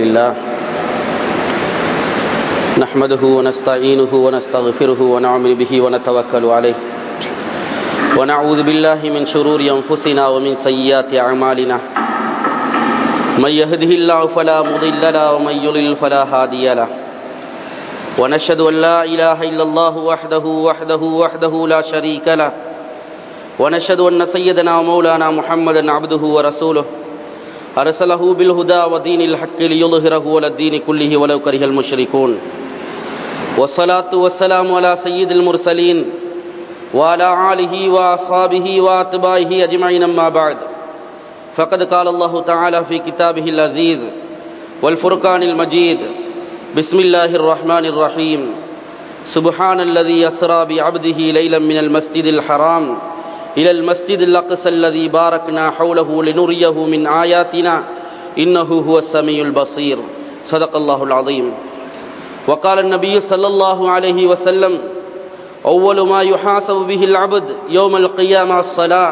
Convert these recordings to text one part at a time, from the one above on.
لله نحمده ونستعينه ونستغفره ونعوذ به ونتوكل عليه ونعوذ بالله من شرور أنفسنا ومن سيئات أعمالنا من يهده الله فلا مضل له ومن يضلل فلا هادي له ونشهد أن لا إله إلا الله وحده لا شريك له ونشهد أن سيدنا ومولانا محمدا عبده ورسوله أرسله بالهدى ودين الحق ليظهره على الدين كله ولو كره المشركون والصلاة والسلام على سيد المرسلين وعلى آله وأصحابه وأتباعه أجمعين أما بعد فقد قال الله تعالى في كتابه العزيز والفرقان المجيد بسم الله الرحمن الرحيم سبحان الذي أسرى بعبده ليلا من المسجد الحرام إلى المسجد الأقصى الذي باركنا حوله لنريه من آياتنا إنه هو السميع البصير صدق الله العظيم وقال النبي صلى الله عليه وسلم أول ما يحاسب به العبد يوم القيامة الصلاة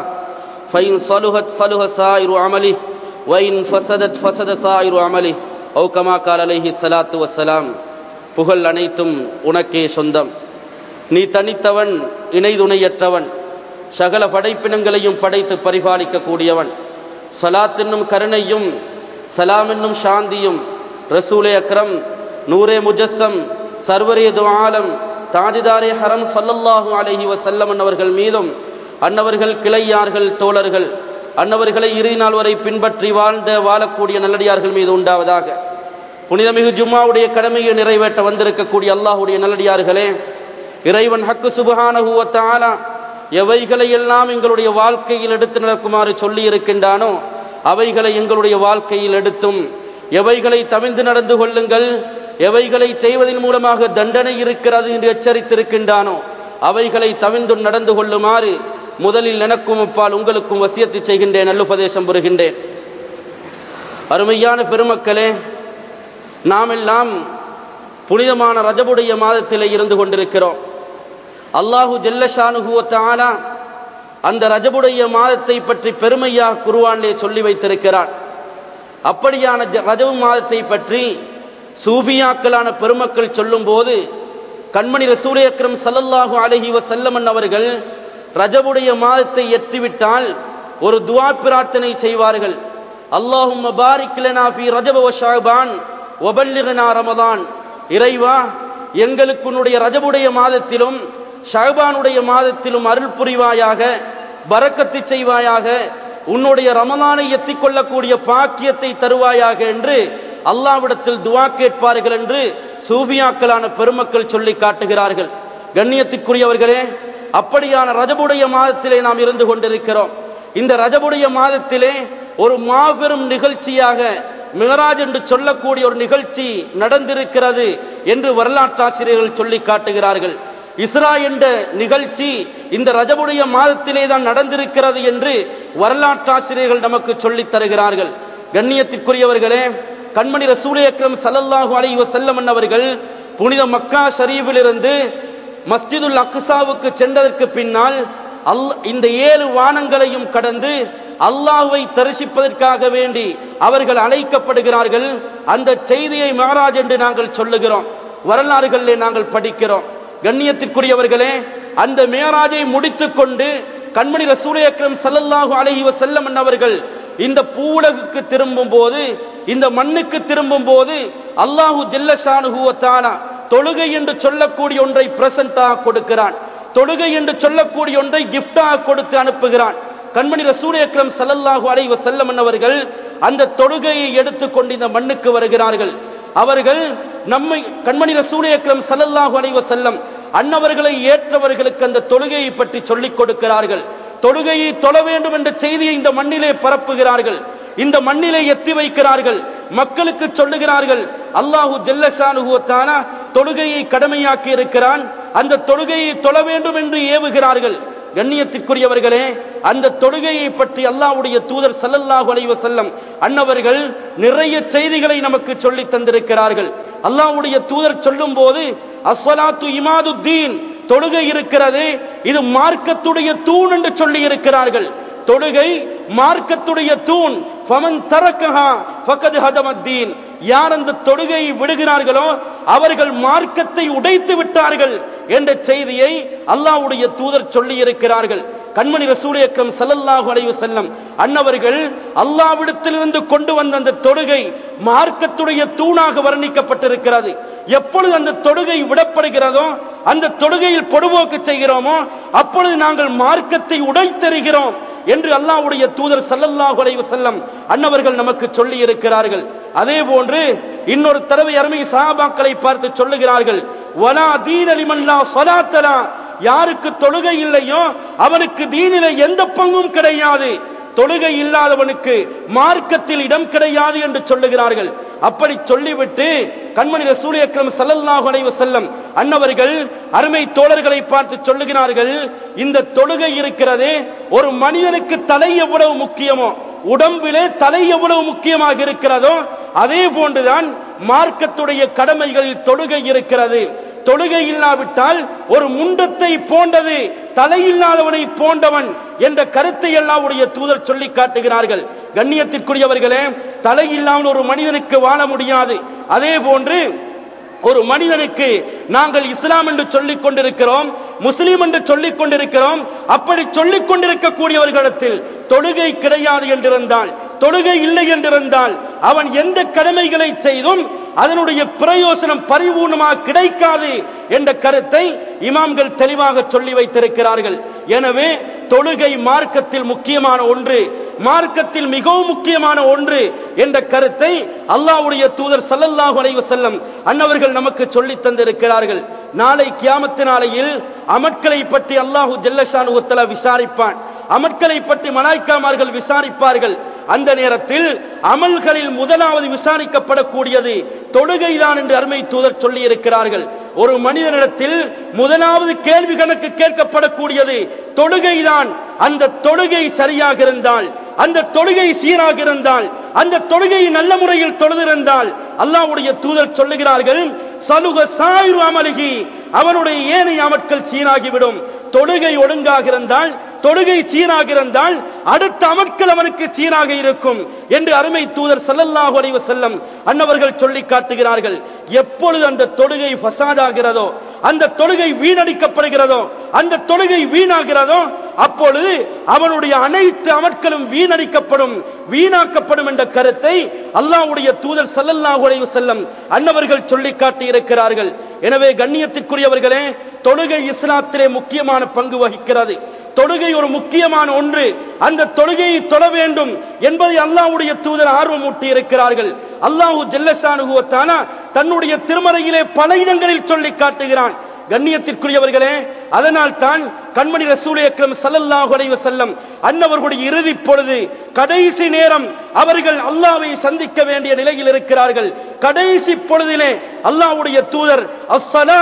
فإن صلحت صلح سائر عمله وإن فسدت فسد سائر عمله أو كما قال عليه الصلاة والسلام புகழ் அனைத்தும் உனக்கே சொந்தம். நீ தனித்தவன், இணை துணையற்றவன், சகல படைப்பினங்களையும் படைத்து பரிபாலிக்க கூடியவன். சலாத் என்னும் கருணையும் சலாம் என்னும் சாந்தியும் ரசூலே அக்ரம் நூரே முஜஸ்ஸம் சர்வரே துஆலம் தாஜிதாரே ஹரம் ஸல்லல்லாஹு அலைஹி வஸல்லம் அன்னவர்கள் மீதும் அன்னவர்கள் கிளையார்கள் தோழர்கள் அன்னவர்களை இறுதி நாள் வரை பின்பற்றி வாழக்கூடிய நல்லடியார்கள் மீது உண்டாவதாக. புனிதமிகு ஜும்மாவுடைய கடமையை நிறைவேற்ற வந்திருக்கக்கூடிய அல்லாஹுடைய நல்லடியார்களே, இறைவன் ஹக்கு சுப்ஹானஹு வ தஆலா எவைகளை எல்லாம் எங்களுடைய வாழ்க்கையில் எடுத்து நடக்குமாறு சொல்லி இருக்கின்றானோ அவைகளை எங்களுடைய வாழ்க்கையில் எடுத்தும், எவைகளை தவிர்த்து நடந்து கொள்ளுங்கள், எவைகளை செய்வதன் மூலமாக தண்டனை இருக்கிறது என்று எச்சரித்திருக்கின்றானோ அவைகளை தவிர்த்து நடந்து கொள்ளுமாறு முதலில் எனக்கும் அப்பால் உங்களுக்கும் வசியத்து செய்கின்றேன், நல்லுபதேசம் புரிகின்றேன். அருமையான பெருமக்களே, நாம் எல்லாம் புனிதமான ரஜபுடைய மாதத்திலே இருந்து கொண்டிருக்கிறோம். அல்லாஹு ஜல்ல ஷானுஹு வ தஆலா அந்த ரஜபுடைய மாதத்தை பற்றி பெருமையாக குர்ஆனிலே சொல்லி வைத்திருக்கிறார். அப்படியான ரஜபு மாதத்தை பற்றி சூஃபியாக்களான பெருமக்கள் சொல்லும் போது கண்மணி ரசூலே அக்ரம் ஸல்லல்லாஹு அலைஹி வஸல்லம் அவர்கள் ரஜபுடைய மாதத்தை எட்டிவிட்டால் ஒரு துஆ பிரார்த்தனை செய்வார்கள். அல்லாஹும்ம பாரிக் லனா ஃபீ ரஜப வ ஷஅபான் வ பல்லிக்னா ரமதான். இறைவா, எங்களுக்கு உன்னுடைய ரஜபுடைய மாதத்திலும் ஷஅபானுடைய மாதத்திலும் அருள் புரிவாயாக, பரக்கத்து செய்வாயாக, உன்னுடைய ரமலானை எத்திக் கொள்ளக்கூடிய பாக்கியத்தை தருவாயாக என்று அல்லாஹ்விடத்தில் துஆ கேட்பார்கள் என்று சூஃபியாக்களான பெருமக்கள் சொல்லி காட்டுகிறார்கள். கண்ணியத்திற்குரியவர்களே, அப்படியான ரஜபுடைய மாதத்திலே நாம் இருந்து கொண்டிருக்கிறோம். இந்த ரஜபுடைய மாதத்திலே ஒரு மாபெரும் நிகழ்ச்சியாக மிஹராஜ் என்று சொல்லக்கூடிய ஒரு நிகழ்ச்சி நடந்திருக்கிறது என்று வரலாற்றாசிரியர்கள் சொல்லி காட்டுகிறார்கள். இஸ்ரா என்ற நிகழ்ச்சி இந்த ரஜபுடைய மாதத்திலே தான் நடந்திருக்கிறது என்று வரலாற்றாசிரியர்கள் நமக்கு சொல்லித் தருகிறார்கள். கண்ணியத்திற்குரியவர்களே, கண்மணி ரசூலே அக்ரம் ஸல்லல்லாஹு அலைஹி வஸல்லம் அவர்கள் புனித மக்கா ஷரீஃபிலிருந்து மஸ்ஜிதுல் அக்ஸாவுக்கு சென்றதற்கு பின்னால் இந்த 7 வானங்களையும் கடந்து அல்லாஹ்வை தரிசிப்பதற்காக வேண்டி அவர்கள் அழைக்கப்படுகிறார்கள். அந்த செய்தியை மிஹராஜ் என்று நாங்கள் சொல்லுகிறோம், வரலாறுகளிலே நாங்கள் படிக்கிறோம். கண்ணியத்திற்குரியவர்களே, அந்த மிஹராஜை முடித்துக் கொண்டு கண்மணி ரசூலே அக்ரம் ஸல்லல்லாஹு அலைஹி வஸல்லம் அவர்கள் இந்த பூவுலகுக்கு திரும்பும் போது, இந்த மண்ணுக்கு திரும்பும் போது அல்லாஹு ஜல்ல ஷானுஹு வ தஆலா தொழுகை என்று சொல்லக்கூடிய ஒன்றை பிரசன்டாக கொடுக்கிறான், தொழுகை என்று சொல்லக்கூடிய ஒன்றை கிஃப்டாக கொடுத்து அனுப்புகிறான். கண்மணி ரசூலே அக்ரம் ஸல்லல்லாஹு அலைஹி வஸல்லம் அவர்கள் அந்த தொழுகையை எடுத்துக்கொண்டு இந்த மண்ணுக்கு வருகிறார்கள். அவர்கள் நம்மை கண்மணி ரசூலே அக்ரம் ஸல்லல்லாஹு அலைஹி வஸல்லம் அன்னவர்களை ஏற்றவர்களுக்கு அந்த தொழுகையை பற்றி சொல்லிக் கொடுக்கிறார்கள். தொழுகையை தொழ வேண்டும் என்ற செய்தியை இந்த மண்ணிலே பரப்புகிறார்கள், இந்த மண்ணிலே எத்தி வைக்கிறார்கள், மக்களுக்கு சொல்லுகிறார்கள். அல்லாஹு ஜல்ல ஷானுஹு வ தஆலா தொழுகையை கடமையாக்கி இருக்கிறான், அந்த தொழுகையை தொழ வேண்டும் என்று ஏவுகிறார்கள். கண்ணியத்திற்குரியவர்களே, அந்த தொழுகையை பற்றி அல்லாஹ்வுடைய தூதர் ஸல்லல்லாஹு அலைஹி வஸல்லம் அன்னவர்கள் நிறைய செய்திகளை நமக்கு சொல்லி தந்திருக்கிறார்கள். அல்லாஹ்வுடைய தூதர் சொல்லும் போது அஸ்ஸலாத்து இமாதுத்தீன், தொழுகை இருக்கிறது, இது மார்க்கத்துடைய தூண் என்று சொல்லி இருக்கிறார்கள். தொழுகை மார்க்கத்துடைய தூண். ஃபமன் தரக்கஹா ஃபகத் ஹதமத்தீன். யார் அந்த தொழுகையை விடுகிறார்களோ அவர்கள் மார்க்கத்தை உடைத்து விட்டார்கள் என்ற செய்தியை அல்லாஹ்வுடைய தூதர் சொல்லி இருக்கிறார்கள். கண்மணி ரசூல் அக்ரம் ஸல்லல்லாஹு அலைஹி வஸல்லம் அன்னவர்கள் அல்லாஹ்விடத்திலிருந்து கொண்டு வந்த அந்த தொழுகை மார்க்கத்துடைய தூணாக வர்ணிக்கப்பட்டிருக்கிறது. எப்பொழுது அந்த தொழுகை விடப்படுகிறதோ, அந்த தொழுகையில் பொடுபோக்கு செய்கிறோமோ, அப்பொழுது நாங்கள் மார்க்கத்தை உடைத்தெறிகிறோம் என்று அல்லாஹ்வுடைய தூதர் ஸல்லல்லாஹு அலைஹி வஸல்லம் அன்னவர்கள் நமக்கு சொல்லி இருக்கிறார்கள். அதே போன்று இன்னொரு தடவை அருமை சஹாபாக்களை பார்த்து சொல்லுகிறார்கள், வலா தீன லிமன் லா ஸலாத்த லா. யாருக்கு தொழுகை இல்லையோ அவனுக்கு தீனிலே எந்த பங்கும் கிடையாது. தொழுகை இல்லாதவனுக்கு மார்க்கத்தில் இடம் கிடையாது என்று சொல்லுகிறார்கள். அப்படி சொல்லிவிட்டு கண்மணி ரசூல் அக்ரம் ஸல்லல்லாஹு அலைஹி வஸல்லம் அன்னவர்கள் அருமை தோழர்களை பார்த்து சொல்லுகிறார்கள், இந்த தொழுகை இருக்கிறதே, ஒரு மனிதனுக்கு தலை எவ்வளவு முக்கியமோ, உடம்பிலே தலை எவ்வளவு முக்கியமாக இருக்கிறதோ, அதே போன்றுதான் மார்க்கத்துடைய கடமைகளில் தொழுகை இருக்கிறது. தொழுகை இல்லாவிட்டால் ஒரு முண்டத்தை போன்றது, தலையில்லாதவனை போன்றவன் என்ற கருத்தை அல்லாஹ்வுடைய தூதர் சொல்லி காட்டுகிறார்கள். கண்ணியத்திற்குரியவர்களே, தலை இல்லாமல் ஒரு மனிதனுக்கு வாழ முடியாது. அதே போன்று ஒரு மனிதனுக்கு நாங்கள் இஸ்லாம் என்று சொல்லிக் கொண்டிருக்கிறோம், முஸ்லீம் என்று சொல்லிக் கொண்டிருக்கிறோம். அப்படி சொல்லிக் கொண்டிருக்கக்கூடியவர்களிடத்தில் தொழுகை கிடையாது என்றிருந்தால், தொழுகை இல்லை என்றிருந்தால், அவன் எந்த கடமைகளை செய்தும் அதனுடைய பிரயோசனம் பரிபூர்ணமாக கிடைக்காது என்ற கருத்தை இமாம்கள் தெளிவாக சொல்லி வைத்திருக்கிறார்கள். எனவே தொழுகை மார்க்கத்தில் முக்கியமான ஒன்று, மார்க்கத்தில் மிகவும் முக்கியமான ஒன்று என்ற கருத்தை அல்லாஹ்வுடைய தூதர் ஸல்லல்லாஹு அலைஹி வஸல்லம் அன்னவர்கள் நமக்கு சொல்லி தந்திருக்கிறார்கள். நாளை கியாமத் நாளையில் அமல்களை பற்றி அல்லாஹ் ஜல்ல ஷானஹு வ தஆலா விசாரிப்பான். அமல்களை பற்றி மலாயிக்காமார்கள் விசாரிப்பார்கள். அந்த நேரத்தில் அமல்களில் முதலாவது விசாரிக்கப்படக்கூடியது தொழுகைதான் என்று அருமை தூதர் சொல்லி இருக்கிறார்கள். ஒரு மனிதனிடத்தில் முதலாவது கேள்வி கணக்கு கேட்கப்படக்கூடியது தொழுகைதான். அந்த தொழுகை சரியாக இருந்தால், அந்த தொழுகை சீராக இருந்தால், அந்த தொழுகை நல்ல முறையில் தொழுதிருந்தால் அல்லாஹ்வுடைய தூதர் சொல்லுகிறார்கள், சலுக சாயிரு அமலிகி, அவனுடைய ஏனைய அமல்கள் சீராகிவிடும். தொழுகை ஒழுங்காக இருந்தால், தொழுகை சீராக இருந்தால் அடுத்த அமல்கள் அவனுக்கு சீராக இருக்கும் என்று அருமை தூதர் ஸல்லல்லாஹு அலைஹி வஸல்லம் அன்னவர்கள் சொல்லி காட்டுகிறார்கள். எப்பொழுது அந்த தொழுகை ஃபசாதாகிறதோ, அந்த தொழுகை வீணடிக்கப்படுகிறதோ, அந்த தொழுகை வீணாகிறதோ, அப்பொழுது அவனுடைய அனைத்து அமல்களும் வீணடிக்கப்படும், வீணாக்கப்படும் என்ற கருத்தை அல்லாஹ்வுடைய தூதர் ஸல்லல்லாஹு அலைஹி வஸல்லம் அன்னவர்கள் சொல்லி காட்டி இருக்கிறார்கள். எனவே கண்ணியத்திற்குரியவர்களே, தொழுகை இஸ்லாத்திலே முக்கியமான பங்கு வகிக்கிறது. தொழுகை ஒரு முக்கியமான ஒன்று. அந்த தொழுகையை தொழ வேண்டும் என்பதை அல்லாஹ்வுடைய தூதர் ஆர்வம் ஊட்டி இருக்கிறார்கள். அல்லாஹ் ஜல்ல ஷானஹு வ தஆலா தன்னுடைய திருமறையிலே பல இடங்களில் சொல்லி காட்டுகிறான். கண்ணியத்திற்குரியவர்களே, அதனால் தான் கண்மணி ரசூல் அக்ரம் ஸல்லல்லாஹு அலைஹி வஸல்லம் அன்னவர்களுடைய இறுதி பொழுது, கடைசி நேரம், அவர்கள் அல்லாஹ்வை சந்திக்க வேண்டிய நிலையில் இருக்கிறார்கள். கடைசி பொழுதிலே அல்லாஹ்வுடைய தூதர், அஸ்ஸலா,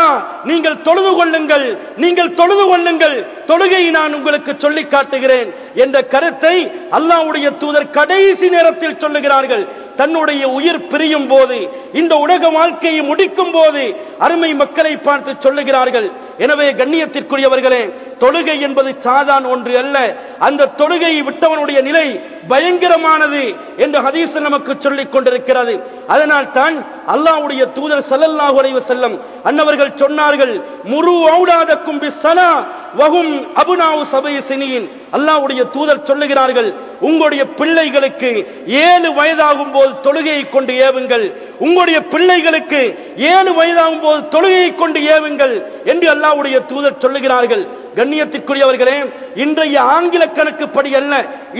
நீங்கள் தொழுது கொள்ளுங்கள், நீங்கள் தொழுது கொள்ளுங்கள், தொழுகையை நான் உங்களுக்கு சொல்லி காட்டுகிறேன் என்ற கருத்தை அல்லாஹ்வுடைய தூதர் கடைசி நேரத்தில் சொல்லுகிறார்கள். தன்னுடைய உயிர் பிரியும் போது, இந்த உலக வாழ்க்கையை முடிக்கும் போது அருமை மக்களை பார்த்து சொல்லுகிறார்கள். எனவே கண்ணியத்திற்குரியவர்களே, தொழுகை என்பது சாதாரண ஒன்று அல்ல. அந்த தொழுகையை விட்டவனுடைய நிலை பயங்கரமானது என்று ஹதீஸ் நமக்கு சொல்லிக் கொண்டிருக்கிறது. அதனால் தான் அல்லாஹ்வுடைய தூதர் ஸல்லல்லாஹு அலைஹி வஸல்லம் அன்னவர்கள் சொன்னார்கள், முரு ஔலாதக்கும் பிஸ்ஸலா வஹும் அப்னாஉ சபை சினீன். அல்லாஹ்வுடைய தூதர் சொல்லுகிறார்கள், உங்களுடைய பிள்ளைகளுக்கு 7 வயதாகும் போது தொழுகையை கொண்டு ஏவுங்கள், உங்களுடைய பிள்ளைகளுக்கு 7 வயதாகும் போது தொழுகையை கொண்டு ஏவுங்கள் என்று அல்லாஹ்வுடைய தூதர் சொல்லுகிறார்கள். கண்ணியத்திற்குரியவர்களே, இன்றைய ஆங்கில கணக்குப்படி அல்ல,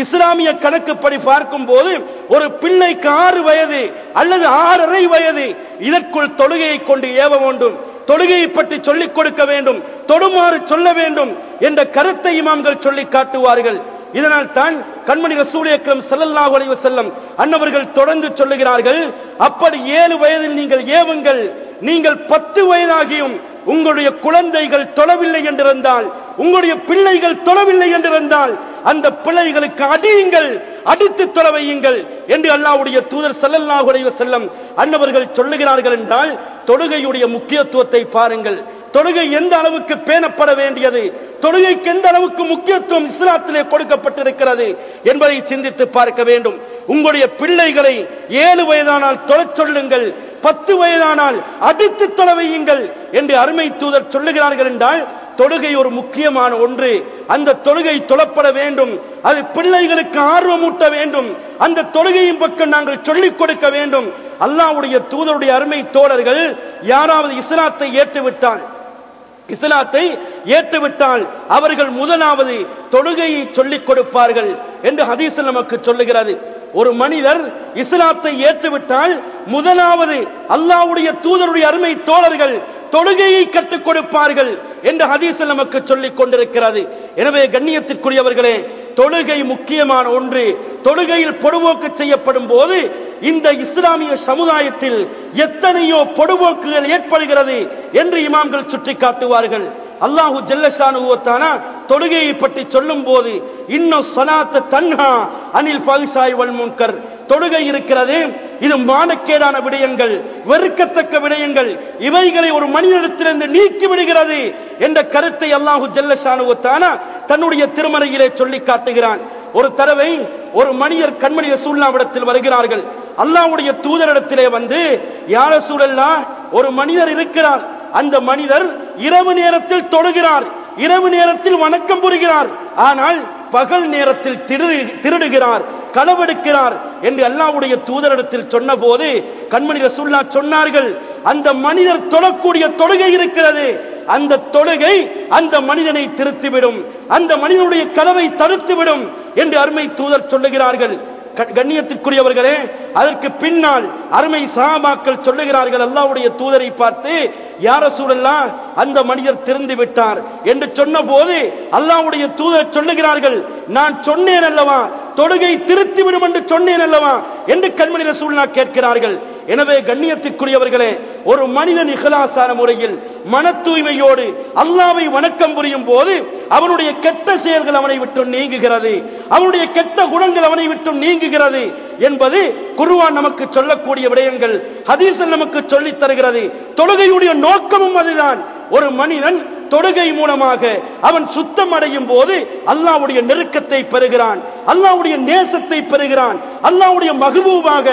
இஸ்லாமிய கணக்குப்படி பார்க்கும் போது ஒரு பிள்ளைக்கு 6 வயது அல்லது 6.5 வயது, இதற்குள் தொழுகையை கொண்டு ஏவ வேண்டும், தொழுகையை பற்றி சொல்லிக் கொடுக்க வேண்டும், தொடுமாறு சொல்ல வேண்டும் என்ற கருத்தை இமாம்கள் சொல்லி காட்டுவார்கள். இதனால் தான் கண்மணி ரசூல் அக்ரம் ஸல்லல்லாஹு அலைஹி வஸல்லம் அன்னவர்கள் தொடர்ந்து சொல்லுகிறார்கள், அப்படி 7 வயதில் நீங்கள் ஏவுங்கள், நீங்கள் 10 வயதாகியும் உங்களுடைய குழந்தைகள் தொழவில்லை என்றிருந்தால், உங்களுடைய பிள்ளைகள் தொழவில்லை என்றிருந்தால் அந்த பிள்ளைகளுக்கு அடியுங்கள், அடித்து தொழ வையுங்கள் என்று அல்லாஹ்வுடைய தூதர் ஸல்லல்லாஹு அலைஹி வஸல்லம் அன்னவர்கள் சொல்லுகிறார்கள். என்றால் தொழுகையுடைய முக்கியத்துவத்தை பாருங்கள். தொழுகை எந்த அளவுக்கு பேணப்பட வேண்டியது, தொழுகைக்கு எந்த அளவுக்கு முக்கியத்துவம் இஸ்லாத்திலே கொடுக்கப்பட்டிருக்கிறது என்பதை சிந்தித்து பார்க்க வேண்டும். உங்களுடைய பிள்ளைகளை 7 வயதானால் தொழச் சொல்லுங்கள், 10 வயதானால் அடித்து தொழ வையுங்கள் என்று அருமை தூதர் சொல்லுகிறார்கள் என்றால் தொழுகை ஒரு முக்கியமான ஒன்று. அந்த தொழுகை தொழப்பட வேண்டும், அது பிள்ளைகளுக்கு ஆர்வமூட்ட வேண்டும், அந்த தொழுகையின் பக்கம் நாங்கள் சொல்லிக் கொடுக்க வேண்டும். அல்லாஹ்வுடைய தூதருடைய அருமை தோழர்கள் யாராவது இஸ்லாத்தை ஏற்றுவிட்டால் அவர்கள் முதலாவது தொழுகையை சொல்லிக் கொடுப்பார்கள் என்று ஹதீஸில் நமக்கு சொல்லுகிறது. ஒரு மனிதர் இஸ்லாத்தை ஏற்றுவிட்டால் முதலாவது அல்லாஹ்வுடைய தூதருடைய அருமை தோழர்கள் தொழுகையை கற்றுக் கொடுப்பார்கள் என்று ஹதீஸில் நமக்கு சொல்லிக் கொண்டிருக்கிறது. எனவே கண்ணியத்திற்குரியவர்களே, தொழுகை முக்கியமான ஒன்று. தொழுகையில் பொடுபோக்கு செய்யப்படும் போது இந்த இஸ்லாமிய சமுதாயத்தில் எத்தனையோ பொடுபோக்குகள் ஏற்படுகிறது என்று இமாம்கள் சுட்டிக்காட்டுவார்கள். அல்லாஹு ஜல்லஷானு வ தஆலா தொழுகையை பற்றி சொல்லும் போது இன்ன ஸலாத்த தன்ஹா அனில் ஃபஹ்ஷாய் வல் முன்கர், தொழுகை இருக்கிறது, இது மானக்கேடான விடயங்கள், வெறுக்கத்தக்க விடயங்கள், இவைகளை ஒரு மனிதனிடத்திலிருந்து நீக்கி விடுகிறது என்ற கருத்தை அல்லாஹு ஜல்லஷானு வ தஆலா தன்னுடைய திருமறையிலே சொல்லி காட்டுகிறான். ஒரு தடவை ஒரு மனிதர் கண்மணி ரசூலுல்லாஹ்விடத்தில் வருகிறார்கள். அல்லாஹ்வுடைய தூதரிடத்திலே வந்து, யா ரசூலல்லாஹ், ஒரு மனிதர் இருக்கிறார், அந்த மனிதர் இரவு நேரத்தில் தொழுகிறார், இரவு நேரத்தில் வணக்கம் புரிகிறார், ஆனால் பகல் நேரத்தில் திருடுகிறார், களவெடுக்கிறார் என்று அல்லாஹ்வுடைய தூதரிடத்தில் சொன்ன போது கண்மணி ரசூலுல்லாஹ் சொன்னார்கள், அந்த மனிதர் தொழக்கூடிய தொழுகை இருக்கிறது, அந்த தொழுகை அந்த மனிதனை திருத்திவிடும், அந்த மனிதனுடைய களவை தடுத்துவிடும் என்று அருமை தூதர் சொல்லுகிறார்கள். கண்ணியத்திற்குரியவர்களே, அதற்கு பின்னால் அருமை சஹாபாக்கள் சொல்லுகிறார்கள் அல்லாஹ்வுடைய தூதரை பார்த்து, யா ரசூலல்லாஹ், அந்த மனிதர் திருந்து விட்டார் என்று சொன்ன போது அல்லாஹ்வுடைய தூதர் சொல்லுகிறார்கள், நான் சொன்னேன் அல்லவா, தொழுகை திருத்திவிடும் என்று சொன்னேன் அல்லவா என்று கண்மணி ரசூலுல்லாஹ் கேட்கிறார்கள். எனவே கண்ணியத்திற்குரியவர்களே, ஒரு மனிதன் இஹ்லாஸான முறையில் மன தூய்மையோடு அல்லாஹ்வை வணக்கம் புரியும் போது அவனுடைய கெட்ட செயல்கள் அவனை விட்டு நீங்குகிறது, அவனுடைய கெட்ட குணங்கள் அவனை விட்டு நீங்குகிறது என்பது குர்ஆன் நமக்கு சொல்லக்கூடிய விடயங்கள், ஹதீஸில் நமக்கு சொல்லித் தருகிறது. தொழுகையுடைய நோக்கமும் அதுதான். ஒரு மனிதன் தொழுகை மூலமாக அவன் சுத்தம் அடையும் போது அல்லாஹ்வுடைய நெருக்கத்தை பெறுகிறான், அல்லாஹ்வுடைய நேசத்தை பெறுகிறான், அல்லாஹ்வுடைய மஹ்பூபாக,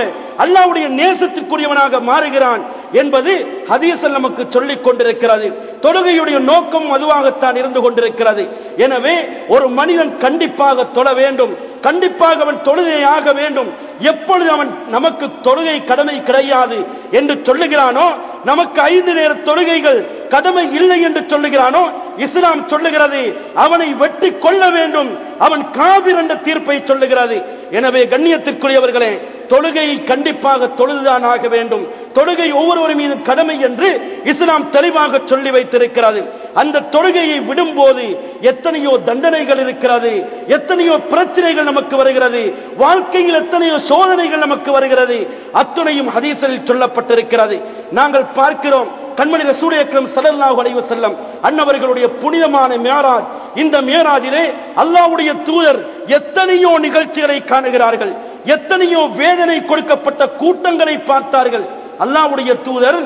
அல்லாஹ்வுடைய நேசத்திற்குரியவனாக மாறுகிறான் என்பது ஹதீஸில் நமக்கு சொல்லிக் கொண்டிருக்கிறது. தொழுகையுடைய நோக்கம் அதுவாகத்தான் இருந்து கொண்டிருக்கிறது. எனவே ஒரு மனிதன் கண்டிப்பாக தொழ வேண்டும், கண்டிப்பாக அவன் தொழுகை ஆக வேண்டும். எப்பொழுது அவன் நமக்கு தொழுகை கடமை கிடையாது என்று சொல்லுகிறானோ, நமக்கு 5 நேர தொழுகைகள் கடமை இல்லை என்று சொல்லுகிறானோ, இஸ்லாம் சொல்லுகிறது அவனை வெட்டி கொள்ள வேண்டும், அவன் காபிர் என்ற தீர்ப்பை சொல்லுகிறது. எனவே கண்ணியத்திற்குரியவர்களே, தொழுகையை கண்டிப்பாக தொழுதுதான் ஆக வேண்டும். தொழுகை ஒவ்வொருவர் மீது கடமை என்று இஸ்லாம் தெளிவாக சொல்லி வைத்திருக்கிறது. அந்த தொழுகையை விடும்போது எத்தனையோ தண்டனைகள் இருக்கிறது, எத்தனையோ பிரச்சனைகள் நமக்கு வருகிறது, வாழ்க்கையில் எத்தனையோ சோதனைகள் நமக்கு வருகிறது, அத்துணையும் ஹதீஸில் சொல்லப்பட்டிருக்கிறது. நாங்கள் பார்க்கிறோம், கண்மணி ரசூல் அக்ரம் ஸல்லல்லாஹு அலைஹி வஸல்லம் அன்னவர்களுடைய புனிதமான மியராஜ், இந்த மியராஜிலே அல்லாஹ்வுடைய தூதர் எத்தனையோ நிகழ்ச்சிகளை காணுகிறார்கள், எத்தனையோ வேதனை கொடுக்கப்பட்ட கூட்டங்களை பார்த்தார்கள். அல்லாஹ்வுடைய தூதர்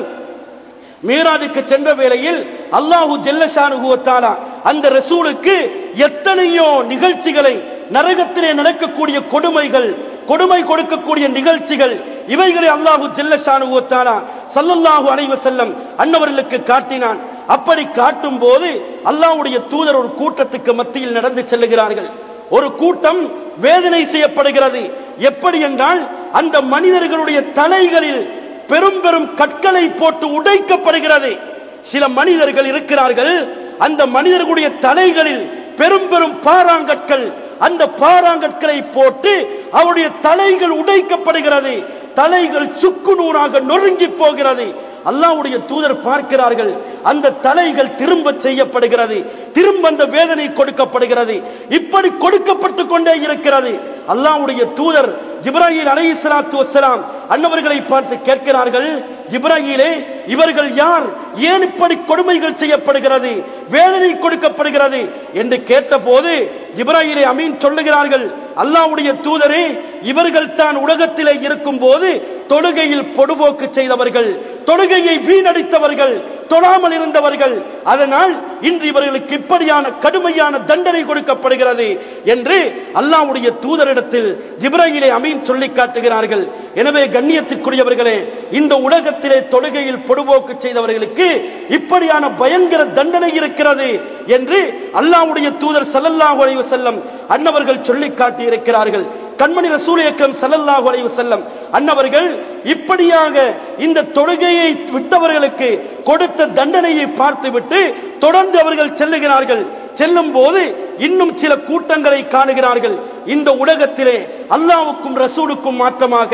மியராஜுக்கு சென்ற வேளையில் அல்லாஹு ஜல்லஷானுஹு வ தஆலா அந்த ரசூலுக்கு எத்தனையோ நிகழ்ச்சிகளை, நரகத்திலே நடக்கக்கூடிய கொடுமைகள், கொடுமை கொடுக்கக்கூடிய நிகழ்ச்சிகள், இவைகளை அல்லாஹு ஜல்லஷானுஹு வ தஆலா ஸல்லல்லாஹு அலைஹி வஸல்லம் அன்னவர்களுக்கு காட்டினான். அப்படி காட்டும் போது அல்லாஹ்வுடைய தூதர் ஒரு கூட்டத்துக்கு மத்தியில் நடந்து செல்லுகிறார்கள். ஒரு கூட்டம் வேதனை செய்யப்படுகிறது. எப்படி என்றால், அந்த மனிதர்களுடைய தலைகளில் பெரும் பெரும் கற்களை போட்டு உடைக்கப்படுகிறது. சில மனிதர்கள் இருக்கிறார்கள், அந்த மனிதர்களுடைய தலைகளில் பெரும் பெரும் பாறாங்கற்கள், அந்த பாறாங்கற்களை போட்டு அவருடைய தலைகள் உடைக்கப்படுகிறது, தலைகள் சுக்கு நூறாக நொறுங்கி போகிறது. அல்லாஹ்வுடைய தூதர் பார்க்கிறார்கள், அந்த தலைகள் திரும்ப செய்யப்படுகிறது, திரும்ப அந்த வேதனை கொடுக்கப்படுகிறது. இப்படி கொடுக்கப்பட்டு கொண்டே இருக்கிறது. அல்லாஹ்வுடைய தூதர் ஜிப்ராயில் அலைஹிஸ்ஸலாத்து வஸ்ஸலாம் அன்னவர்களை பார்த்து கேட்கிறார்கள், ஜிப்ராயிலே, இவர்கள் யார், ஏன் இப்படி கொடுமைகள் செய்யப்படுகிறது, வேதனை கொடுக்கப்படுகிறது என்று கேட்டபோது ஜிப்ராயிலே அமீன் சொல்லுகிறார்கள், அல்லாஹ்வுடைய தூதரே, இவர்கள் தான் உலகத்திலே இருக்கும் போது தொழுகையில் பொடுபோக்கு செய்தவர்கள், தொழுகையை வீணடித்தவர்கள், தொழாமல் இருந்தவர்கள். அதனால் இன்று இவர்களுக்கு இப்படியான கடுமையான தண்டனை கொடுக்கப்படுகிறது என்று அல்லாஹ்வுடைய தூதரிடத்தில் ஜிப்ரீல் அமீன் சொல்லி காட்டுகிறார்கள். எனவே கண்ணியத்திற்குரியவர்களே, இந்த உலகத்திலே தொழுகையில் பொடுபோக்கு செய்தவர்களுக்கு இப்படியான பயங்கர தண்டனை இருக்கிறது என்று அல்லாஹ்வுடைய தூதர் ஸல்லல்லாஹு அலைஹி வஸல்லம் அன்னவர்கள் சொல்லி காட்டி இருக்கிறார்கள். கண்மணி ரசூல் அக்ரம் ஸல்லல்லாஹு அலைஹி வஸல்லம் அன்னவர்கள் இப்படியாக இந்த தொழுகையை விட்டவர்களுக்கு கொடுத்த தண்டனையை பார்த்துவிட்டு தொடர்ந்து அவர்கள் செல்லுகிறார்கள். செல்லும் போது இன்னும் சில கூட்டங்களை காணுகிறார்கள். இந்த உலகத்திலே அல்லாஹ்வுக்கும் ரசூலுக்கும் மாற்றமாக,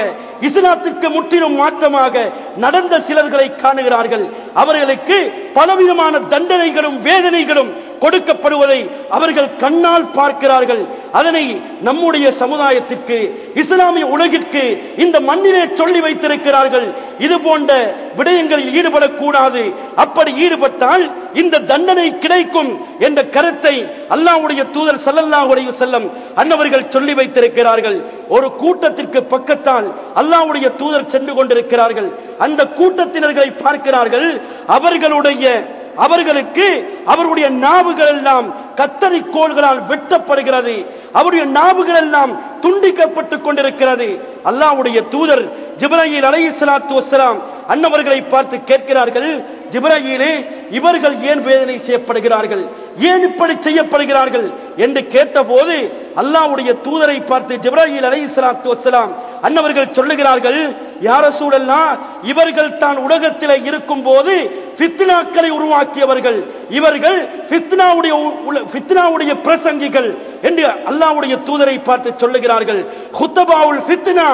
இஸ்லாத்திற்கு முற்றிலும் மாற்றமாக நடந்த சிலர்களை காணுகிறார்கள். அவர்களுக்கு பலவிதமான தண்டனைகளும் வேதனைகளும் கொடுக்கப்படுவதை அவர்கள் கண்ணால் பார்க்கிறார்கள். அதனை நம்முடைய சமுதாயத்திற்கு, இஸ்லாமிய உலகிற்கு இந்த மண்ணிலே சொல்லி வைத்திருக்கிறார்கள். இது போன்ற விடயங்களில் ஈடுபடக்கூடாது, அப்படி ஈடுபட்டால் இந்த தண்டனை கிடைக்கும் என்ற கருத்தை அல்லாஹ்வுடைய தூதர் ஸல்லல்லாஹு அலைஹி வஸல்லம் அன்னவர்கள் சொல்லி வைத்திருக்கிறார்கள். ஒரு கூட்டத்திற்கு பக்கத்தால் அல்லாஹ்வுடைய தூதர் சென்று கொண்டிருக்கிறார்கள். அந்த கூட்டத்தினர்களை பார்க்கிறார்கள். அவர்களுக்கு அவருடைய நாவுகள் எல்லாம் கத்தரி கோல்களால் வெட்டப்படுகிறது. அவருடைய நாவுகள் எல்லாம் துண்டிக்கப்பட்டுக் கொண்டிருக்கிறது. அல்லாஹ்வுடைய தூதர் ஜிப்ரீல் அலைஹிஸ்ஸலாத்து வஸ்ஸலாம் அன்னவர்களை பார்த்து கேட்கிறார்கள், ஜிப்ரீலே, இவர்கள் ஏன் வேதனை செய்யப்படுகிறார்கள், ஏன் இப்படி செய்யப்படுகிறார்கள் என்று கேட்டபோது அல்லாஹ்வுடைய தூதரை பார்த்து ஜிப்ரீல் அலைஹிஸ்ஸலாத்து வஸ்ஸலாம் அன்னவர்கள் சொல்லுகிறார்கள், யா ரசூலல்லாஹ், இவர்கள் தான் உலகத்தில் இருக்கும் போது ஃபித்னாக்களை உருவாக்கியவர்கள், இவர்கள் ஃபித்னாவுடைய பிரசங்கிகள் என்று அல்லாஹ்வுடைய தூதரை பார்த்து சொல்லுகிறார்கள். குத்தபாவுல் ஃபித்னா,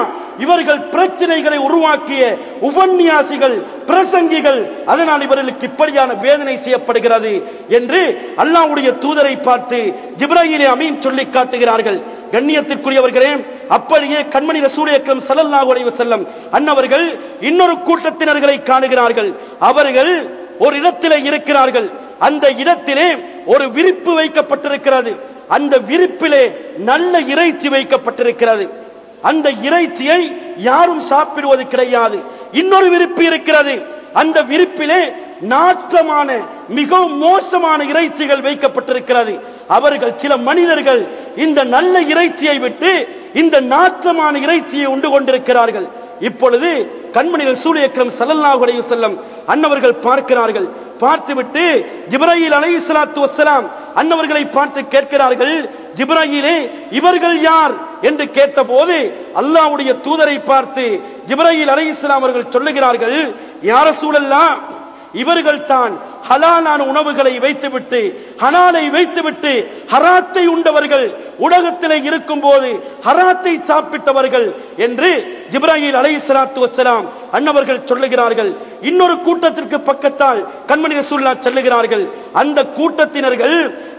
இவர்கள் பிரச்சனைகளை உருவாக்கிய உபன்யாசிகள், பிரசங்கிகள். அதனால் இவர்களுக்கு இப்படியான வேதனை செய்யப்படுகிறது என்று அல்லாஹ்வுடைய தூதரை பார்த்து ஜிப்ரீல் அமீன் சொல்லி காட்டுகிறார்கள். கண்ணியத்திற்குரியவர்களே, அப்படியே கண்மணி ரசூல் அக்ரம் ஸல்லல்லாஹு அலைஹி வஸல்லம் அன்னவர்கள் இன்னொரு கூட்டத்தினர்களை காணுகிறார்கள். அவர்கள் ஒரு இடத்திலே இருக்கிறார்கள். அந்த இடத்திலே ஒரு விரிப்பு வைக்கப்பட்டிருக்கிறது. அந்த விரிப்பிலே நல்ல இறைச்சி வைக்கப்பட்டிருக்கிறது. அந்த இறைச்சியை யாரும் சாப்பிடுவது கிடையாது. இன்னொரு விரிப்பு இருக்கிறது. அந்த விரிப்பிலே நாற்றமான மிகவும் மோசமான இறைச்சிகள் வைக்கப்பட்டிருக்கிறது. அவர்கள் சில மனிதர்கள் இந்த நல்ல இறைச்சியை விட்டு இந்த நாற்றமான இறைச்சியை உண்டு கொண்டிருக்கிறார்கள். இப்பொழுது கண்மணி ரசூல் அக்ரம் ஸல்லல்லாஹு அலைஹி வஸல்லம் அன்னவர்கள் பார்க்கிறார்கள். பார்த்துவிட்டு ஜிப்ரீல் அலைஹிஸ்ஸலாத்து வஸ்ஸலாம் அன்னவர்களை பார்த்து கேட்கிறார்கள், ஜிப்ரீலே, இவர்கள் யார் என்று கேட்டபோது அல்லாஹ்வுடைய தூதரை பார்த்து ஜிப்ரீல் அலைஹிஸ்ஸலாம் அவர்கள் சொல்லுகிறார்கள், யா ரசூலல்லாஹ், இவர்கள் தான் ஹலாலான உணவுகளை வைத்துவிட்டு, ஹலாலை வைத்துவிட்டு ஹராத்தை உண்டவர்கள், உலகத்திலே இருக்கும் போது ஹராத்தை சாப்பிட்டவர்கள் என்று ஜிப்ரீல் அலைஹிஸ்ஸலாத்து வஸ்ஸலாம் அன்னவர்கள் சொல்லுகிறார்கள். இன்னொரு கூட்டத்திற்கு பக்கத்தால் கண்மணி ரசூலுல்லாஹ் சொல்லுகிறார்கள். அந்த கூட்டத்தினர்கள்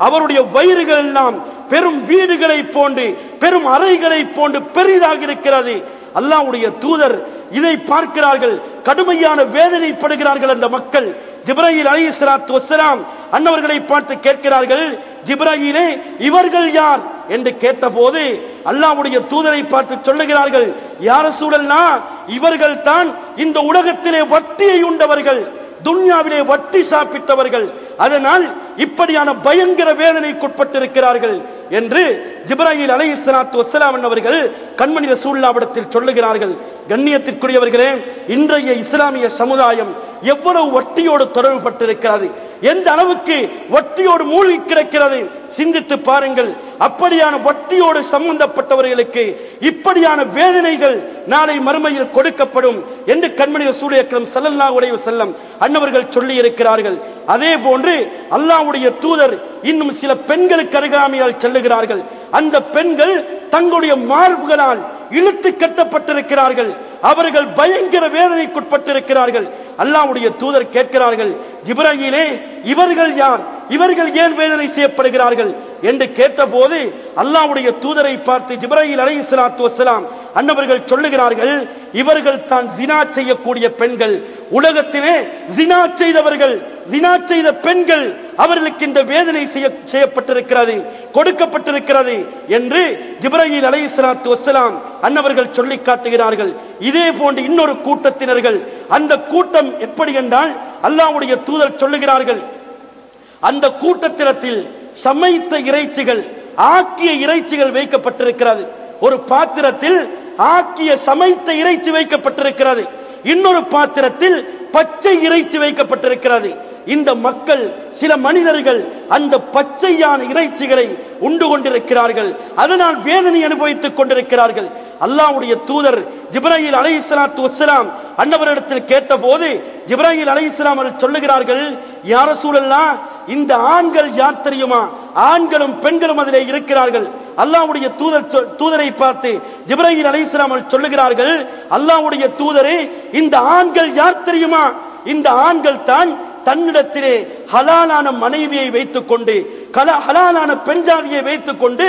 அவருடைய வயிறுகள் எல்லாம் பெரும் வீடுகளை போன்று, பெரும் அறைகளை போன்று பெரிதாக இருக்கிறது. அல்லாஹ்வுடைய தூதர் இதை பார்க்கிறார்கள். கடுமையான வேதனைப்படுகிறார்கள் அந்த மக்கள். ஜிப்ரீல் அலைஹிஸ்ஸலாத்து வஸ்ஸலாம் அன்னவர்களை பார்த்து கேட்கிறார்கள், ஜிப்ரீலே, இவர்கள் யார் என்று கேட்டபோது அல்லாஹ்வுடைய தூதரை பார்த்து சொல்லுகிறார்கள், யா ரசூலல்லாஹ், இவர்கள் தான் இந்த உலகத்திலே வட்டியை உண்டவர்கள், துன்யாவிலே வட்டி சாப்பிட்டவர்கள். அதனால் இப்படியான பயங்கர வேதனைக்குட்பட்டிருக்கிறார்கள் என்று ஜிப்ரீல் அலைஹிஸ்ஸலாத்து வஸ்ஸலாம் அவர்கள் கண்மணி ரசூலுல்லாஹ்விடத்தில் சொல்லுகிறார்கள். கண்ணியத்திற்குரியவர்களே, இன்றைய இஸ்லாமிய சமுதாயம் எவ்வளவு வட்டியோடு தொடர்பு பட்டிருக்கிறது, எந்த அளவுக்கு வட்டியோடு மூழ்கி கிடக்கிறது சிந்தித்து பாருங்கள். அப்படியான வட்டியோடு சம்பந்தப்பட்டவர்களுக்கு இப்படியான வேதனைகள் நாளை மறுமையில் கொடுக்கப்படும் என்று கண்மணி ரசூல் அக்ரம் ஸல்லல்லாஹு அலைஹி வஸல்லம் அன்னவர்கள் சொல்லி இருக்கிறார்கள். அதே போன்று அல்லாஹ்வுடைய தூதர் இன்னும் சில பெண்களுக்கு அருகாமையால் செல்லுகிறார்கள். அந்த பெண்கள் தங்களுடைய மார்புகளால் இழுத்து கட்டப்பட்டிருக்கிறார்கள். அவர்கள் பயங்கர வேதனைக்குட்பட்டிருக்கிறார்கள். அல்லாஹ்வுடைய தூதர் கேட்கிறார்கள், ஜிப்ரீலே, இவர்கள் யார், இவர்கள் ஏன் வேதனை செய்யப்படுகிறார்கள் என்று கேட்டபோது அல்லாஹ்வுடைய தூதரை பார்த்து ஜிப்ரீல் அலைஹிஸ்ஸலாத்து வஸ்ஸலாம் அன்னவர்கள் சொல்லுகிறார்கள், இவர்கள் தான் ஜினா செய்யக்கூடிய பெண்கள், உலகத்திலே ஜினா செய்தவர்கள், ஜினா செய்த பெண்கள், அவர்களுக்கு இந்த வேதனை செய்யப்பட்டிருக்கிறது. கொடுக்கப்பட்டிருக்கிறது என்று ஜிப்ரீல் அலைஹிஸ்ஸலாத்து வஸ்ஸலாம் அன்னவர்கள் சொல்லி காட்டுகிறார்கள். இதே போன்று இன்னொரு கூட்டத்தினர்கள், அந்த கூட்டம் எப்படி என்றால் அல்லாஹ்வுடைய தூதர் சொல்லுகிறார்கள், அந்த கூட்டத்தினத்தில் சமைத்த இறைச்சிகள், ஆக்கிய இறைச்சிகள் வைக்கப்பட்டிருக்கிறது. ஒரு பாத்திரத்தில் ஆக்கிய சமைத்த இறைச்சி வைக்கப்பட்டிருக்கிறது, இன்னொரு பாத்திரத்தில் பச்சை இறைச்சி வைக்கப்பட்டிருக்கிறது. இந்த மக்கள், சில மனிதர்கள் அந்த பச்சையான இறைச்சிகளை உண்டு கொண்டிருக்கிறார்கள், அதனால் வேதனை அனுபவித்துக் கொண்டிருக்கிறார்கள். அல்லாஹ்வுடைய தூதர் ஜிப்ரீல் அலைஹிஸ்ஸலாத்து வஸ்ஸலாம் அன்னவரிடத்தில் கேட்டபோது ஜிப்ரீல் அலைஹிஸ்ஸலாம் அவர்கள் சொல்லுகிறார்கள், யா ரசூலல்லாஹ், இந்த ஆண்கள் யார் தெரியுமா? ஆண்களும் பெண்களும் அதிலே இருக்கிறார்கள். அல்லாஹ்வுடைய தூதரை பார்த்து ஜிப்ரீல் அலைஹிஸ்ஸலாம் அவர்கள் சொல்லுகிறார்கள், அல்லாஹ்வுடைய தூதரே, இந்த ஆண்கள் யார் தெரியுமா? இந்த ஆண்கள் தான் தன்னிடத்திலே ஹலாலான மனைவியை வைத்துக் கொண்டு, ஹலாலான பெண் ஜாதியை வைத்துக் கொண்டு,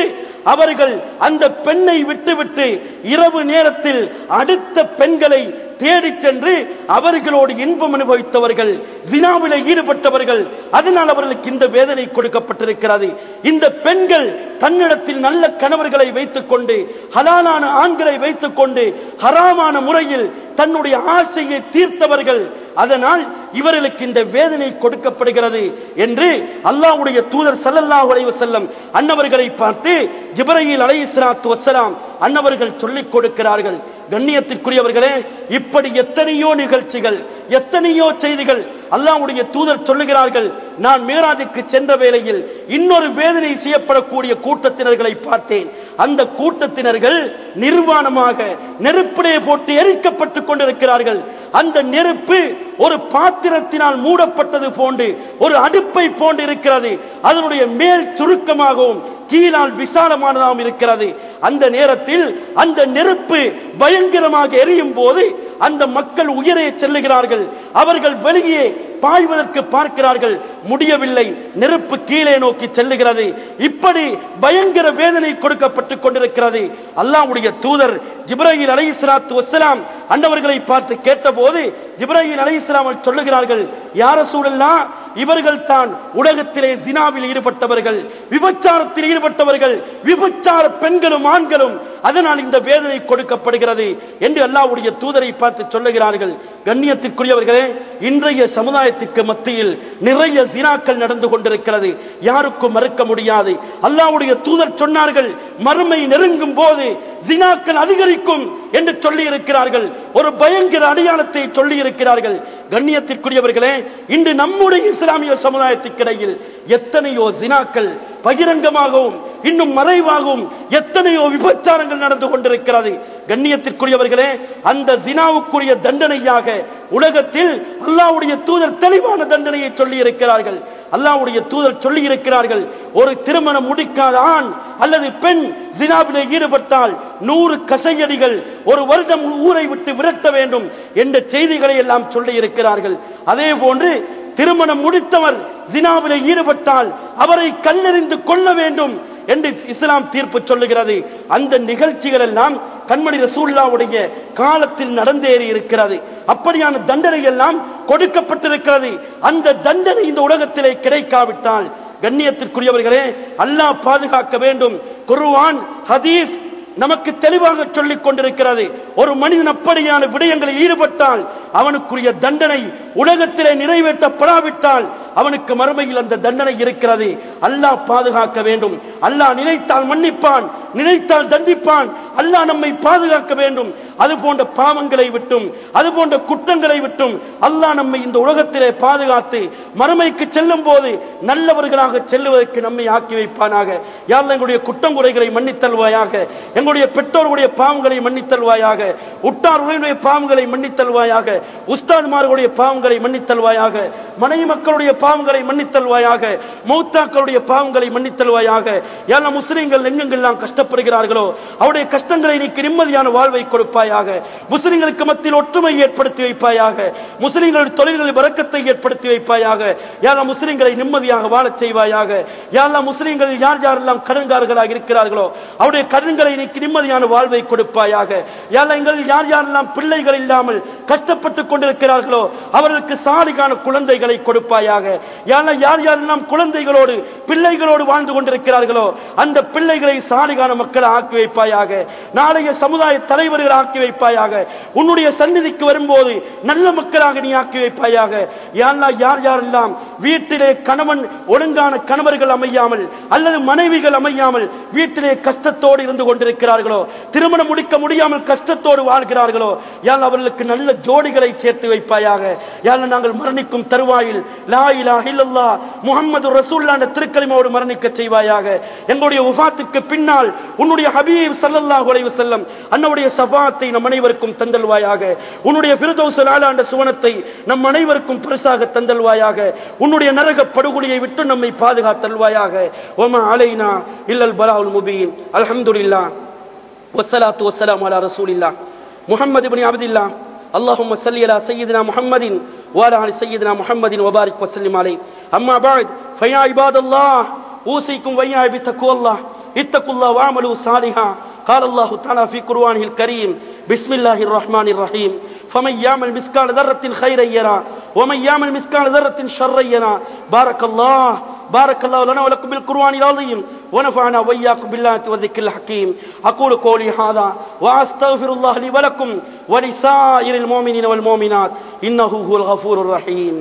அவர்கள் அந்த பெண்ணை விட்டுவிட்டு இரவு நேரத்தில் அடுத்த பெண்களை தேடி சென்று அவர்களோடு இன்பம் அனுபவித்தவர்கள், ஜினாவிலே ஈடுபட்டவர்கள். அதனால் அவர்களுக்கு இந்த வேதனை கொடுக்கப்பட்டிருக்கிறது. இந்த பெண்கள் தன்னிடத்தில் நல்ல கணவர்களை வைத்துக் கொண்டு, ஹலாலான ஆண்களை வைத்துக் கொண்டு ஹராமான முறையில் தன்னுடைய ஆசையை தீர்த்தவர்கள், அதனால் இவர்களுக்கு இந்த வேதனை கொடுக்கப்படுகிறது என்று அல்லாஹ்வுடைய தூதர் ஸல்லல்லாஹு அலைஹி வஸல்லம் அன்னவர்களை பார்த்து ஜிப்ரீல் அலைஹிஸ்ஸலாத்து வஸ்ஸலாம் அன்னவர்கள் சொல்லிக் கொடுக்கிறார்கள். கண்ணியத்திற்குரியவர்களே, இப்படி எத்தனையோ நிகழ்ச்சிகள், எத்தனையோ செய்திகள் அல்லாஹ்வுடைய தூதர் சொல்லுகிறார்கள். நான் மேராஜுக்கு சென்ற வேளையில் இன்னொரு வேதனை செய்யப்படக்கூடிய கூட்டத்தினர்களை பார்த்தேன். அந்த கூட்டத்தினர்கள் நிர்வாணமாக நெருப்பிலே போட்டு எரிக்கப்பட்டுக் கொண்டிருக்கிறார்கள். அந்த நெருப்பு ஒரு பாத்திரத்தினால் மூடப்பட்டது போன்று, ஒரு அடுப்பை போன்று இருக்கிறது. அதனுடைய மேல் சுருக்கமாகவும் கீழால் விசாலமானதாகவும் இருக்கிறது. அந்த நேரத்தில் அந்த நெருப்பு பயங்கரமாக எரியும் போது அந்த மக்கள் உயரே செல்லுகிறார்கள். அவர்கள் வெளியே பாய்வதற்கு பார்க்கிறார்கள், முடியவில்லை, நெருப்பு கீழே நோக்கி செல்லுகிறது. இப்படி பயங்கர வேதனை கொடுக்கப்பட்டுக் கொண்டிருக்கிறது. அல்லாஹ்வுடைய தூதர் ஜிப்ரீல் அலைஹிஸ்ஸலாத்து வஸ்ஸலாம் அன்னவர்களை பார்த்து கேட்டபோது ஜிப்ரீல் அலைஹிஸ்ஸலாம் சொல்லுகிறார்கள், யா ரசூலல்லாஹ், இவர்கள் தான் உலகத்திலே ஜினாவில் ஈடுபட்டவர்கள், விபச்சாரத்தில் ஈடுபட்டவர்கள், விபச்சார பெண்களும் ஆண்களும், அதனால் இந்த வேதனை கொடுக்கப்படுகிறது என்று அல்லாஹ்வுடைய தூதரை பார்த்து சொல்லுகிறார்கள். கண்ணியத்திற்குரியவர்களே, இன்றைய சமுதாயத்திற்கு மத்தியில் நிறைய ஜினாக்கள் நடந்து கொண்டிருக்கிறது, யாருக்கும் மறுக்க முடியாது. அல்லாஹ்வுடைய தூதர் சொன்னார்கள், மறுமை நெருங்கும் போது ஜினாக்கள் அதிகரிக்கும் என்று சொல்லி இருக்கிறார்கள். ஒரு பயங்கர அடையாளத்தை சொல்லி இருக்கிறார்கள். கண்ணியத்திற்குரியவர்களே, இன்று நம்முடைய இஸ்லாமிய சமுதாயத்திற்கிடையில் எத்தனையோ ஜினாக்கள் பகிரங்கமாகவும் இன்னும் மறைவாகவும் எத்தனையோ விபச்சாரங்கள் நடந்து கொண்டிருக்கிறது. கண்ணியத்திற்குரியவர்களே, அந்த ஜினாவுக்குரிய தண்டனையாக உலகத்தில் அல்லாஹ்வுடைய தூதர் தெளிவான தண்டனையை சொல்லி இருக்கிறார்கள். அல்லாஹ்வுடைய தூதர் சொல்லி இருக்கிறார்கள், ஒரு திருமணம் முடிக்காத ஆண் அல்லது பெண் ஜினாவிலே ஈடுபட்டால் 100 கசையடிகள், ஒரு வருடம் ஊரை விட்டு விரட்ட வேண்டும் என்ற செய்திகளை எல்லாம் சொல்லி இருக்கிறார்கள். அதே போன்று திருமணம் முடித்தவர் ஜினாவிலே ஈடுபட்டால் அவரை கல்லெறிந்து கொள்ள வேண்டும் என்று இஸ்லாம் தீர்ப்பு சொல்லுகிறது. அந்த நிகழ்ச்சிகள் எல்லாம் கண்மணி ரசூலுல்லாஹ்வுடைய காலத்தில் நடந்தேறி இருக்கிறது. அப்படியான தண்டனை எல்லாம் கொடுக்கப்பட்டிருக்கிறது. அந்த தண்டனை இந்த உலகத்திலே கிடைக்காவிட்டால், கண்ணியத்திற்குரியவர்களே, அல்லாஹ் பாதுகாக்க வேண்டும். குர்ஆன், ஹதீஸ் நமக்கு தெளிவாக சொல்லிக் கொண்டிருக்கிறது. ஒரு மனிதன் அப்படியான விடயங்களில் ஈடுபட்டால் அவனுக்குரிய தண்டனை உலகத்திலே நிறைவேற்றப்படாவிட்டால் அவனுக்கு மறுமையில் அந்த தண்டனை இருக்கிறது. அல்லாஹ் பாதுகாக்க வேண்டும். அல்லாஹ் நினைத்தால் மன்னிப்பான், நினைத்தால் தண்டிப்பான். அல்லாஹ் நம்மை பாதுகாக்க வேண்டும். அது போன்ற பாவங்களை விட்டும், அது போன்ற குற்றங்களை விட்டும் அல்லாஹ் நம்மை இந்த உலகத்திலே பாதுகாத்து மறுமைக்கு செல்லும் போது நல்லவர்களாக செல்லுவதற்கு நம்மை ஆக்கி வைப்பானாக. யா அல்லாஹ், எங்களுடைய குற்றம் குறைகளை மன்னித்தல்வாயாக, எங்களுடைய பெற்றோருடைய பாவங்களை மன்னித்தல்வாயாக, உற்றார் உறவினருடைய பாவங்களை மன்னித்தல்வாயாக, உஸ்தாத்மார்களுடைய பாவங்களை மன்னித்தல்வாயாக, மனைவி மக்களுடைய பாவங்களை மன்னித்தல்வாயாக, மௌத்தாக்களுடைய பாவங்களை மன்னித்தல்வாயாக. யா அல்லாஹ், முஸ்லிம்கள் எங்கெங்கெல்லாம் கஷ்டப்படுகிறார்களோ அவருடைய கஷ்டங்களை நீக்கி நிம்மதியான வாழ்வை கொடுப்பாயாக. முஸ்லிம்களுக்கு மத்தியில் ஒற்றுமை ஏற்படுத்தி வைப்பாயாக. முஸ்லிம்களுடைய தொழில்களில் பரக்கத்தை ஏற்படுத்தி வைப்பாயாக. யா அல்லாஹ், முஸ்லிம்களை நிம்மதியாக வாழச் செய்வாயாக. யா அல்லாஹ், முஸ்லிம்களில் யார் யாரெல்லாம் யாரெல்லாம் கடன்காரர்களாக இருக்கிறார்களோ அவருடைய கடன்களை நீக்கி நிம்மதியான வாழ்வை கொடுப்பாயாக. எங்களில் யார் யாரெல்லாம் பிள்ளைகள் இல்லாமல் கஷ்டப்பட்டு கொண்டிருக்கிறார்களோ அவர்களுக்கு சாலிகான குழந்தைகளை கொடுப்பாயாக. யார் யாரெல்லாம் குழந்தைகளோடு பிள்ளைகளோடு வாழ்ந்து கொண்டிருக்கிறார்களோ அந்த பிள்ளைகளை சாலிகான மக்களை ஆக்கி வைப்பாயாக. நாளைய சமுதாய தலைவர்கள் ஆக்கி வைப்பாயாக. உன்னுடைய சந்நிதிக்கு வரும்போது நல்ல மக்களாக நீ ஆக்கி வைப்பாயாக. யார் யாரெல்லாம் வீட்டிலே கணவன் ஒழுங்கான கணவர்கள் அமையாமல் அல்லது மனைவிகள் அமையாமல் வீட்டிலே கஷ்டத்தோடு இருந்து கொண்டிருக்கிறார்களோ, திருமணம் முடிக்க முடியாமல் கஷ்டத்தோடு வாழ்கிறார்களோ, அவர்களுக்கு நல்ல ஜோடிகளை சேர்த்து வைப்பாயாக. நாங்கள் மரணிக்கும் தருவாயில் லா இலாஹ இல்லல்லாஹ் முஹம்மது ரசூலுல்லாஹ் என்ற திருக்கலிமாவோடு மரணிக்க செய்வாயாக. எங்களுடைய வஃபாத்துக்கு பின்னால் உன்னுடைய ஹபீப் ஸல்லல்லாஹு அலைஹி வஸல்லம் அன்னவுடைய ஷஃபாஅத்தை நம் அனைவருக்கும் தந்தல்வாயாக. உன்னுடைய ஃபிர்தௌஸுல் ஆலா என்ற சுவனத்தை நம் அனைவருக்கும் பரிசாக தந்தல்வாயாக. உன்னுடைய நரக படுகொலியை விட்டு நம்மை பாதுகாத்தல்வாயாக. வமா அலைனா இல்லல் பலாஉல் முபீன். அல்ஹம்துலில்லாஹ் வஸ்ஸலாத்து வஸ்ஸலாமு அலா ரசூலில்லாஹ் முஹம்மது இப்னு அப்துல்லாஹ். اللهم صل على سيدنا محمد وعلى ال سيدنا محمد وبارك وسلم عليه. اما بعد فيا عباد الله اوصيكم واياي بتقوى الله. اتقوا الله واعملوا صالحا. قال الله تعالى في قرآنه الكريم بسم الله الرحمن الرحيم فمن يعمل مثقال ذرة خيرا يرى ومن يعمل مثقال ذرة شرا يرى. بارك الله لنا ولكم بالقرآن العظيم ونفعنا وإياكم بالآيات والذكر الحكيم. أقول قولي هذا وأستغفر الله لي ولكم ولسائر المؤمنين والمؤمنات إنه هو الغفور الرحيم.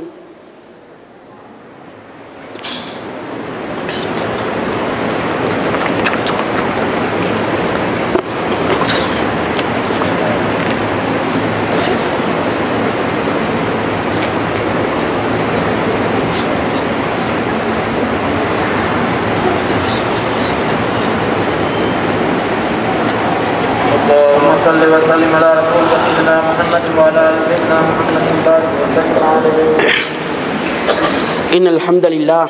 صل وسلم على رسولك سيدنا محمد وعلى ال سيدنا محمد وبارك وسلم عليه. إن الحمد لله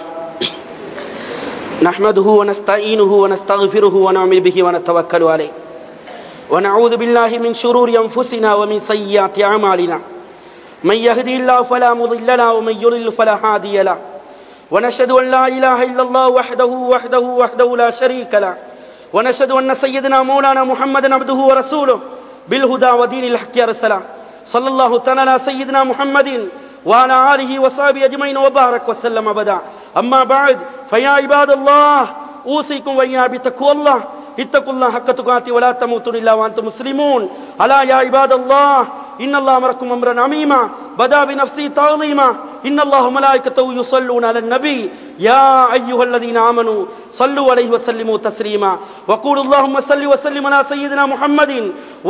نحمده ونستعينه ونستغفره ونؤمن به ونتوكل عليه ونعوذ بالله من شرور أنفسنا ومن سيئات أعمالنا. من يهدي الله فلا مضل له ومن يضلل فلا هادي له. ونشهد أن لا إله إلا الله وحده لا شريك له. ونشهد أن سيدنا مولانا محمد عبده ورسوله بالهدى ودين الحق أرسله. صلى الله تعالى على سيدنا محمد وعلى آله وصحبه أجمعين وبارك وسلم أبدا. أما بعد فيا عباد الله أوصيكم وإياي بتقوى الله. اتقوا الله حق تقاته ولا تموتن إلا وأنتم مسلمون. ألا يا عباد الله إن الله أمركم أمرا عظيما بدأ بنفسه تعظيما. إن الله وملائكته يصلون على النبي يا أيها الذين آمنوا صلوا عليه وسلموا تسليما. وقولوا اللهم صل وسلم على سيدنا محمد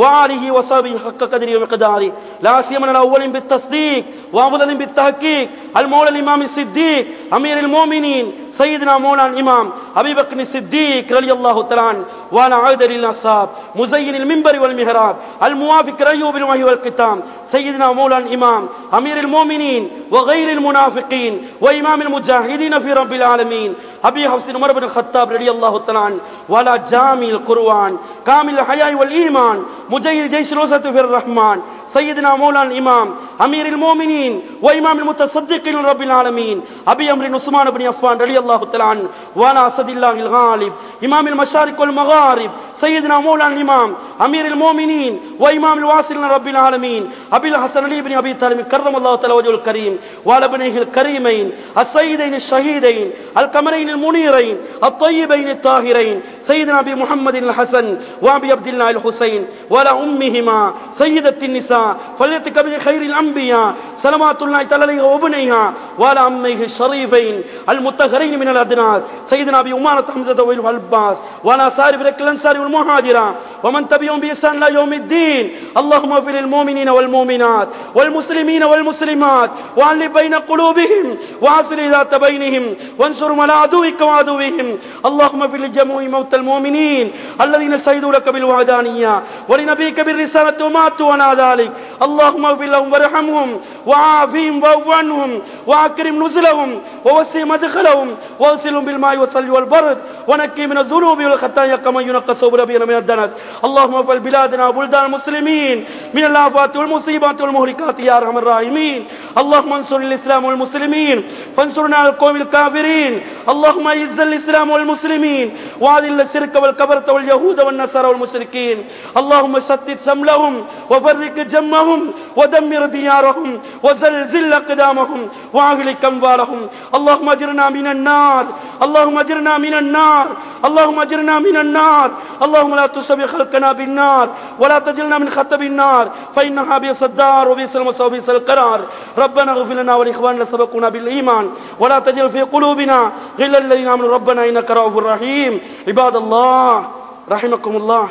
وآله وصحبه حق قدره ومقداره. لا سيما الأول بالتصديق وأفضل بالتحقيق المولى الإمام الصديق أمير المؤمنين سيدنا مولانا الإمام أبي بكر الصديق رضي الله تعالى عنه وعلى عادل الأصحاب مزين المنبر والمحراب الموافق رأيه بالوحي والختام سيدنا مولانا الإمام أمير المؤمنين وغير المنافقين وإمام المجاهدين في رب العالمين أبي حفص عمر بن الخطاب رضي الله تعالى عنه وعلى جامع القرآن كامل الحياء والإيمان مجيد جيش الوسط في الرحمن سيدنا مولانا الإمام أمير المؤمنين وإمام المتصدقين رب العالمين أبي أمر عثمان بن عفان رضي الله تعالى عنه وعلى أسد الله الغالب إمام المشارق والمغارب سيدنا مولانا الإمام أمير المؤمنين وإمام الواصلين رب العالمين أبي الحسن علي بن أبي طالب كرم الله تعالى وجهه الكريم وعلى ابنيه الكريمين السيدين الشهيدين القمرين المنيرين الطيبين الطاهرين سيدنا أبي محمد الحسن وأبي عبد الله الحسين وعلى أمهما سيدة النساء فليتك بخير الأنبياء صلوات الله تعالى عليها وابنيها وعلى أميه الشريفين المطهرين من الأدناس سيدنا أبي أمارة حمزة والعباس وعلى سائر الأنصار والمهاجرة ومن تبعهم بإحسان إلى يوم الدين. اللهم اغفر للمؤمنين والمؤمنات والمسلمين والمسلمات وألف بين قلوبهم وأصلح ذات بينهم وانصرهم على عدوك وعدوهم. اللهم اغفر لجميع موتى المؤمنين الذين شهدوا لك بالوحدانية ولنبيك بالرسالة وماتوا على ذلك. اللهم اغفر لهم وارحمهم وعافهم واعف عنهم وأكرم نزلهم ووسع مدخلهم واغسلهم بالماء والثلج والبرد ونقي من الذنوب والخطايا كما ينقى الثوب الأبيض من الدنس. اللهم اغفر بلادنا وبلدان المسلمين من الآفات والمصيبات والمهلكات يا أرحم الراحمين. اللهم انصر الإسلام والمسلمين فانصرنا على القوم الكافرين. اللهم اعز الاسلام والمسلمين واذل الشرك والكفرة واليهود والنصارى والمشركين اللهم شتت شملهم وفرق جمعهم ودمر ديارهم وزلزل اقدامهم واهلك اموالهم اللهم اجرنا من النار اللهم اجرنا من النار اللهم اجرنا من النار اللهم لا تشبه خلقنا بالنار ولا تجعلنا من خطب النار فانها بئس الدار وبئس المصير وبئس القرار ربنا اغفر لنا ولاخواننا سبقونا بالايمان ولا تجعل في قلوبنا غلا للذين امنوا ربنا انك رؤوف رحيم عباد الله رحمكم الله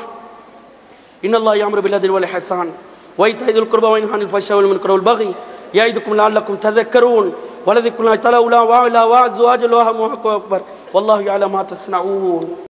ان الله يأمر بالعدل والإحسان وإيتاء ذي القربى وينهى عن الفحشاء والمنكر والبغي يعظكم لعلكم تذكرون ولذكر الله تعالى أولى وأعلى وأعز وأجل وأهم وأكبر والله يعلم ما تصنعون.